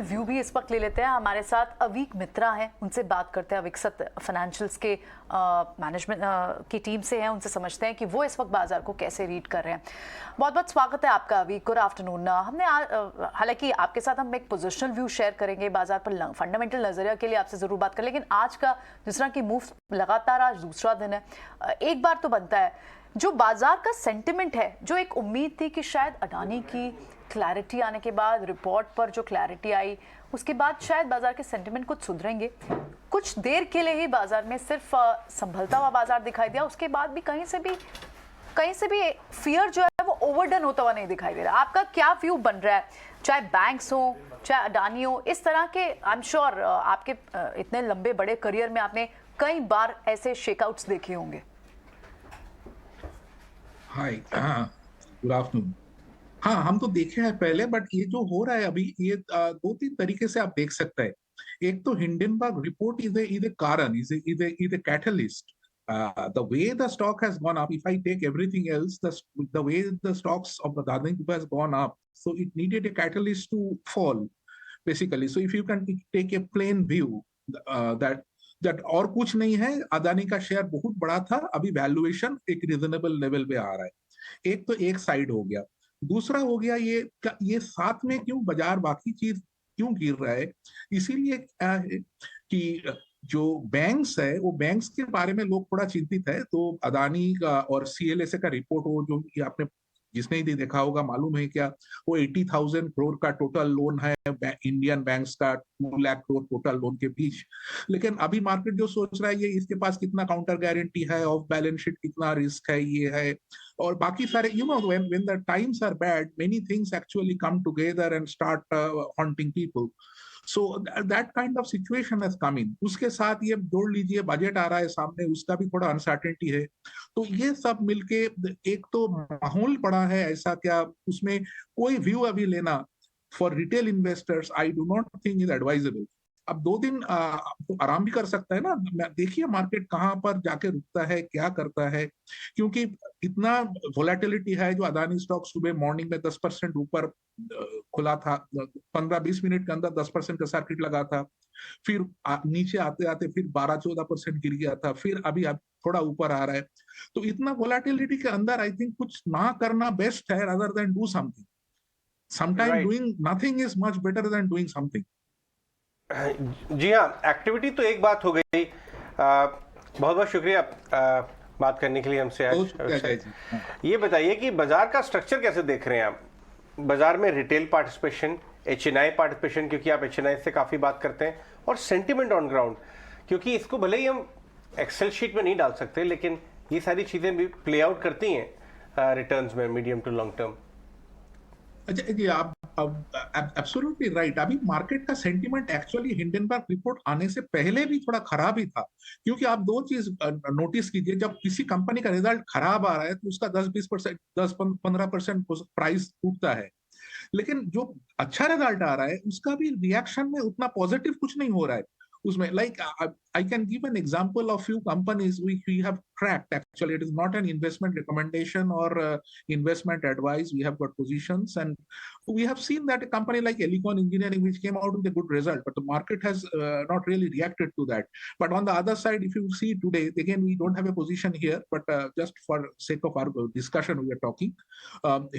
View भी इस वक्त ले लेते हैं। हमारे साथ अवीक मित्रा हैं, उनसे बात करते हैं। अविकसित फाइनेंशियल्स के मैनेजमेंट की टीम से हैं, उनसे समझते हैं कि वो इस वक्त बाजार को कैसे रीड कर रहे हैं। बहुत बहुत स्वागत है आपका अवीक। Good afternoon. हमने हालांकि आपके साथ हम एक पोजिशनल व्यू शेयर करेंगे बाजार पर, फंडामेंटल नजरिया के लिए आपसे जरूर बात करें, लेकिन आज का जिस तरह की मूव लगातार आज दूसरा दिन है, एक बार तो बनता है जो बाजार का सेंटिमेंट है, जो एक उम्मीद थी कि शायद अडानी की क्लैरिटी आने के बाद, रिपोर्ट पर जो क्लैरिटी आई उसके बाद शायद बाजार के सेंटिमेंट कुछ सुधरेंगे। कुछ देर के लिए ही बाजार में सिर्फ संभलता हुआ बाजार दिखाई दिया, उसके बाद भी कहीं से भी फियर जो है वो ओवरडन होता हुआ नहीं दिखाई दे रहा। आपका क्या व्यू बन रहा है, चाहे बैंक्स हो चाहे अडानी हो, इस तरह के? आई एम श्योर आपके इतने लंबे बड़े करियर में आपने कई बार ऐसे शेकआउट्स देखे होंगे। हाय, गुड आफ्टरनून। हाँ, हम तो देखे हैं पहले, बट ये जो हो रहा है अभी, ये दो तीन तरीके से आप देख सकते हैं। एक तो हिंडनबर्ग रिपोर्ट इज ए कारण, is a catalyst. The way the stock has gone up, if I take everything else, the way the stocks of the Adani Group has gone up, so it needed a catalyst to fall, basically. So if you can take a plain view, that और कुछ नहीं है, अदानी का share बहुत बड़ा था, अभी valuation एक रिजनेबल लेवल पे आ रहा है। एक तो एक साइड हो गया। दूसरा हो गया ये साथ में क्यों बाजार बाकी चीज क्यों गिर रहा है, इसीलिए कि जो बैंक्स है, वो बैंक्स के बारे में लोग थोड़ा चिंतित है। तो अदानी का और सीएलएसए का रिपोर्ट हो, जो कि आपने जिसने ही देखा होगा, मालूम है क्या, वो 80,000 करोड़ का टोटल लोन है इंडियन बैंक्स का, 2 लाख करोड़ टोटल लोन के बीच। लेकिन अभी मार्केट जो सोच रहा है, ये इसके पास कितना काउंटर गारंटी है, ऑफ बैलेंस शीट कितना रिस्क है, ये है और बाकी सारे, when the times are bad, many things actually come together and start haunting people. So that kind of situation has come in. उसके साथ ये जोड़ लीजिए, बजट आ रहा है सामने, उसका भी थोड़ा अनसर्टेनिटी है। तो ये सब मिलके एक तो माहौल पड़ा है ऐसा, क्या उसमें कोई व्यू अभी लेना for retail investors, I do not think is advisable. अब 2 दिन तो आराम भी कर सकता है ना, देखिए मार्केट कहाँ पर जाके रुकता है, क्या करता है, क्योंकि इतना वोलेटिलिटी है। जो अदानी स्टॉक सुबह मॉर्निंग में 10% ऊपर खुला था, 15-20 मिनट के अंदर 10% का सर्किट लगा था, फिर नीचे आते आते फिर 12-14% गिर गया था, फिर अभी थोड़ा ऊपर आ रहा है। तो इतना वोलेटिलिटी के अंदर आई थिंक कुछ ना करना बेस्ट है, rather than do something. Sometimes right. doing nothing is much better than doing something. जी हाँ, एक्टिविटी तो एक बात हो गई। बहुत बहुत शुक्रिया बात करने के लिए हमसे आज। ये बताइए कि बाजार का स्ट्रक्चर कैसे देख रहे हैं आप? बाजार में रिटेल पार्टिसिपेशन, एचएनआई पार्टिसिपेशन, क्योंकि आप एचएनआई से काफ़ी बात करते हैं, और सेंटिमेंट ऑन ग्राउंड, क्योंकि इसको भले ही हम एक्सेल शीट में नहीं डाल सकते, लेकिन ये सारी चीज़ें भी प्ले आउट करती हैं रिटर्न्स में मीडियम टू लॉन्ग टर्म। अच्छा जी, आप एब्सोल्युटली राइट। अभी मार्केट का सेंटीमेंट एक्चुअली हिंडनबर्ग रिपोर्ट आने से पहले भी थोड़ा खराब ही था, क्योंकि आप दो चीज नोटिस कीजिए। जब किसी कंपनी का रिजल्ट खराब आ रहा है तो उसका 10-20%, 10-15% प्राइस टूटता है। लेकिन जो अच्छा रिजल्ट आ रहा है उसका भी रिएक्शन में उतना पॉजिटिव कुछ नहीं हो रहा है उसमें। Like I can give an example of few companies we have tracked. Actually, it is not an investment recommendation or investment advice. We have got positions, and we have seen that a company like Elecon Engineering, which came out with a good result, but the market has not really reacted to that. But on the other side, if you see today, again, we don't have a position here, but just for sake of our discussion, we are talking.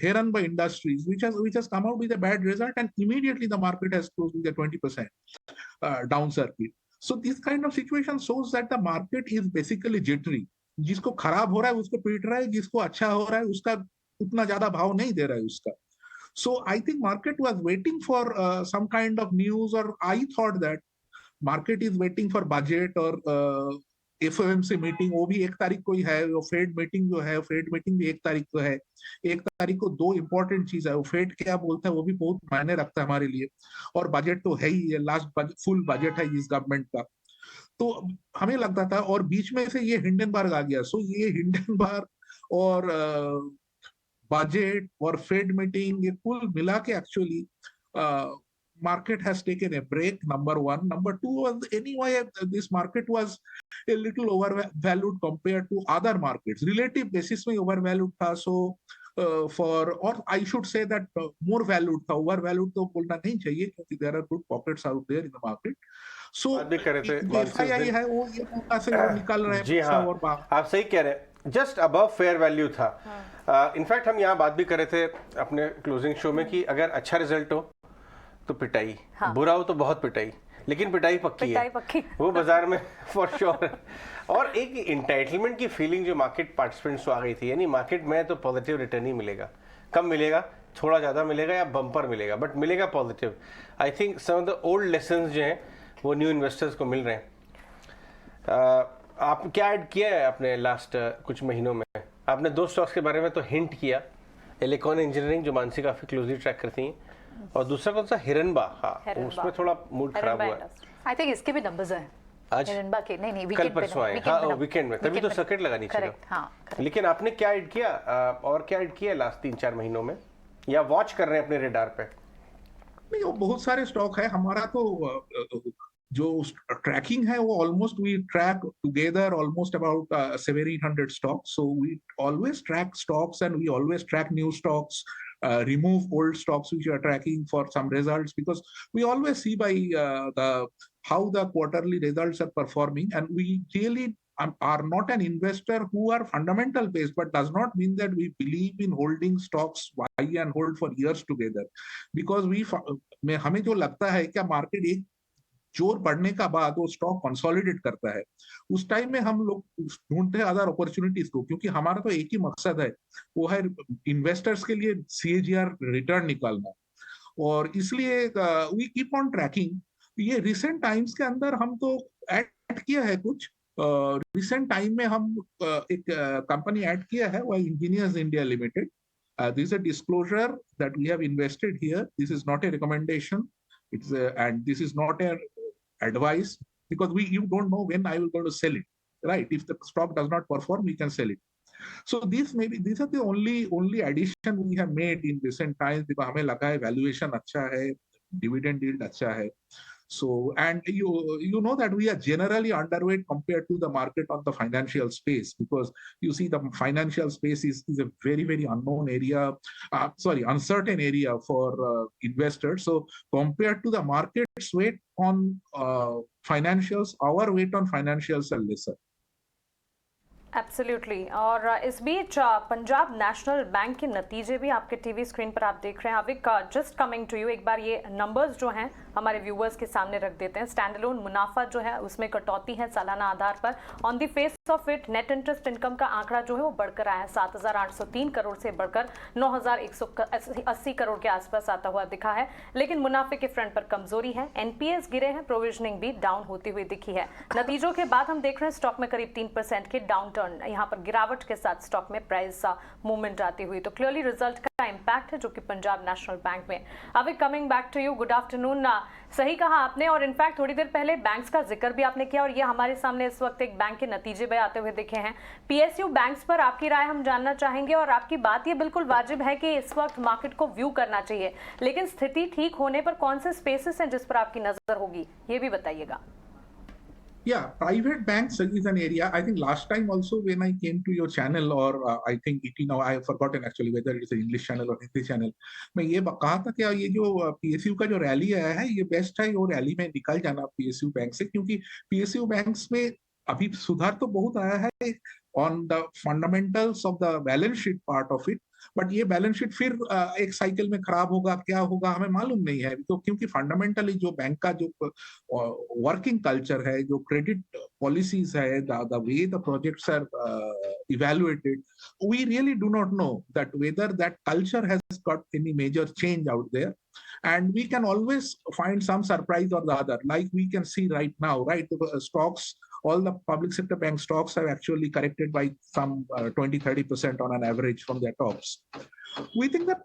Heranba Industries, which has come out with a bad result, and immediately the market has closed with a 20% down circuit. So this kind of situation shows that the market is basically jittery. जिसको खराब हो रहा है उसको पीट रहा है, जिसको अच्छा हो रहा है उसका उतना ज्यादा भाव नहीं दे रहा है उसका. So I think market was waiting for some kind of news, or I thought that market is waiting for budget or FOMC meeting. वो भी 1 तारीख को ही है. वो फेड मीटिंग जो है, फेड मीटिंग भी 1 तारीख को है. 1 तारीख को 2 इंपॉर्टेंट चीज है. वो फेड क्या बोलता है वो भी बहुत मायने रखता है हमारे लिए. और बजट तो है ही, लास्ट फुल बजट है इस गवर्नमेंट का. तो हमें लगता था, और बीच में से ये हिंडनबर्ग आ गया. सो ये हिंडनबर्ग और बजट और फेड मीटिंग, ये कुल मिला के actually market has taken a break. Number one. Number two was, anyway, this market was a little overvalued compared to other markets. Relative basis में overvalued था. So for, or I should say that more valued था, over valued तो बोलना नहीं चाहिए क्योंकि there are good pockets out there in the market. So बात भी कर रहे थे जो मानसिस FII दिन। है वो ये मौका से वो निकाल रहे हैं जी पैसा हाँ, और आप सही कह रहे हैं, जस्ट अबव फेयर वैल्यू था। इनफैक्ट हम यहाँ बात भी कर रहे थे अपने क्लोजिंग शो में कि अगर अच्छा रिजल्ट हो तो पिटाई, बुरा हो तो बहुत पिटाई, लेकिन पिटाई पक्की है, वो बाजार में फॉर श्योर है। और एक इंटाइटलमेंट की फीलिंग जो मार्केट पार्टिसिपेंट्स को आ गई थी, यानी मार्केट में तो पॉजिटिव रिटर्न ही मिलेगा, कम मिलेगा, थोड़ा ज़्यादा मिलेगा या बम्पर मिलेगा, बट मिलेगा positive. I think some of the old lessons जो हैं वो न्यू इन्वेस्टर्स को मिल रहे हैं। आप क्या ऐड किया है अपने लास्ट कुछ महीनों में? आपने 2 स्टॉक्स के बारे में तो हिंट किया, एलिकॉन इंजीनियरिंग जो मानसी काफ़ी क्लोजली ट्रैक करती हैं, और दूसरा कौन सा, हिरनबा। हाँ, उसमें थोड़ा मूड खराब हुआ है। आई थिंक इसके भी नंबर्स हैं आज, हिरनबा के, नहीं कल परसों आए। हाँ, वीकेंड में, तभी तो सर्किट लगा नीचे का। हाँ, लेकिन आपने क्या ऐड किया, और क्या ऐड किया लास्ट 3-4 महीनों में, या वॉच कर रहे हैं अपने रेडार पे? नहीं, वो बहुत सारे स्टॉक है हमारा, तो जो ट्रैकिंग है वो almost we track together almost about 700-800 stocks, so we always track stocks and we always track new stocks, remove old stocks which are tracking for some results, because we always see by how the quarterly results are performing, and we really are not an investor who are fundamental based, but does not mean that we believe in holding stocks buy and hold for years together, because हमें जो लगता है क्या market एक जोर बढ़ने का बाद वो स्टॉक कंसोलिडेट करता है, उस टाइम में हम लोग ढूंढते हैं अदर अपॉर्चुनिटीज को, क्योंकि हमारा तो एक ही मकसद है, वो है इन्वेस्टर्स के लिए सीएजीआर रिटर्न निकालना, और इसलिए वी कीप ऑन ट्रैकिंग। ये रिसेंट टाइम्स के अंदर हम तो ऐड किया है कुछ, रिसेंट टाइम में हम एक कंपनी ऐड किया है, वो engineers India limited. This is a disclosure that we have invested here. This is not a recommendation. And this is not a advice, because you don't know when I will going to sell it, right? If the stock does not perform, we can sell it. So these are the only addition we have made in recent times, because हमें लगा है valuation अच्छा है, dividend yield अच्छा है. So, and you know that we are generally underweight compared to the market on the financial space, because you see the financial space is a very, very unknown area, uncertain area for investors. So compared to the market's weight on financials, our weight on financials are lesser. Absolutely. और इस बीच Punjab national bank के नतीजे भी आपके TV screen पर आप देख रहे हैं। अविक, जस्ट कमिंग टू यू, एक बार ये नंबर्स जो हैं हमारे व्यूअर्स के सामने रख देते हैं। स्टैंड अलोन मुनाफा जो है उसमें कटौती है सालाना आधार पर। On the face of it net interest income का आंकड़ा जो है वो बढ़कर आया है, 7,803 करोड़ से बढ़कर 9,180 करोड़ के आसपास आता हुआ दिखा है। लेकिन मुनाफे के फ्रंट पर कमजोरी है, एनपीएस गिरे हैं, प्रोविजनिंग भी डाउन होती हुई दिखी है। नतीजों के बाद हम देख रहे हैं स्टॉक में करीब 3% के डाउन, यहाँ पर गिरावट के साथ स्टॉक में प्राइस मूवमेंट आती हुई, तो क्लियरली रिजल्ट का इंपैक्ट है जो कि पंजाब नेशनल बैंक में। अभी coming back to you, good afternoon. सही कहा आपने, और इनफैक्ट थोड़ी देर पहले बैंक्स का जिक्र भी आपने किया, और ये हमारे सामने इस वक्त एक बैंक के नतीजे भी आते हुए दिखे हैं। पीएसयू बैंक्स पर आपकी राय हम जानना चाहेंगे, और आपकी बात ये बिल्कुल वाजिब है कि इस वक्त मार्केट को व्यू करना चाहिए, लेकिन स्थिति ठीक होने पर कौन से स्पेसेस हैं जिस पर आपकी नजर होगी, ये भी बताइएगा। Yeah, private banks is an area. I think last time also when I came to your channel, or I think now I have forgotten actually whether it is an English channel or Hindi channel, मैं ये कहा था कि ये जो PSU का जो rally आया है ये बेस्ट है, वो रैली में निकल जाना PSU बैंक से, क्योंकि PSU बैंक्स में अभी सुधार तो बहुत आया है on the fundamentals of the balance sheet part of it, but ये बैलेंस शीट फिर एक साइकिल में खराब होगा, क्या होगा हमें मालूम नहीं है, तो क्योंकि फंडामेंटली जो बैंक का जो वर्किंग कल्चर है, जो क्रेडिट पॉलिसीज है, the way the projects are evaluated, we really do not know that whether that culture has got any major change out there, and we can always find some surprise or the other, like we can see right now, right? The stocks, all the public sector bank stocks have actually corrected by some 20-30% on an average from their tops. We think that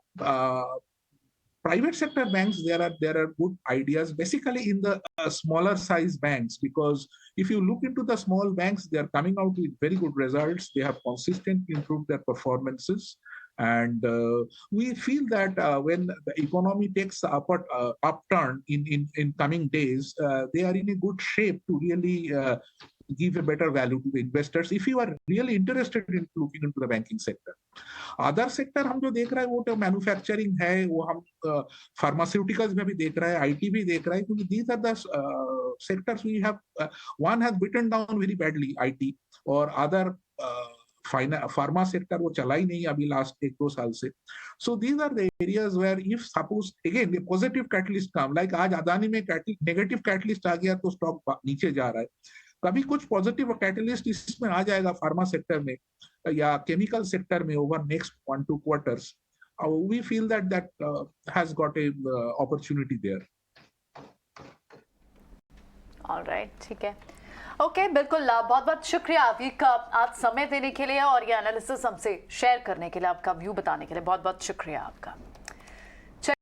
private sector banks, there are good ideas basically in the smaller size banks, because if you look into the small banks, they are coming out with very good results, they have consistently improved their performances, and we feel that when the economy takes the upturn in coming days, they are in a good shape to really give a better value to the investors if you are really interested in looking into the banking sector. Other sector हम जो देख रहे हैं वो तो manufacturing है, वो हम फार्मास्यूटिकल्स में भी देख रहे हैं, आईटी भी देख रहे हैं, क्योंकि these are the sectors we have one has beaten down very badly, IT, और अदर फार्मा सेक्टर वो चला ही नहीं अभी लास्ट 1-2 साल से. So these are the areas where if suppose again positive catalyst come, like आज अदानी में नेगेटिव कैटलिस्ट आ गया तो स्टॉक नीचे जा रहा है. कभी कुछ पॉजिटिव कैटलिस्ट इसमें आ जाएगा फार्मा सेक्टर में या केमिकल सेक्टर में over next 1-2 quarters, we feel that has got a opportunity there. All right, ठीक है. ओके, बिल्कुल. बहुत बहुत शुक्रिया अवीक का आज समय देने के लिए और ये एनालिसिस हमसे शेयर करने के लिए, आपका व्यू बताने के लिए बहुत बहुत शुक्रिया आपका.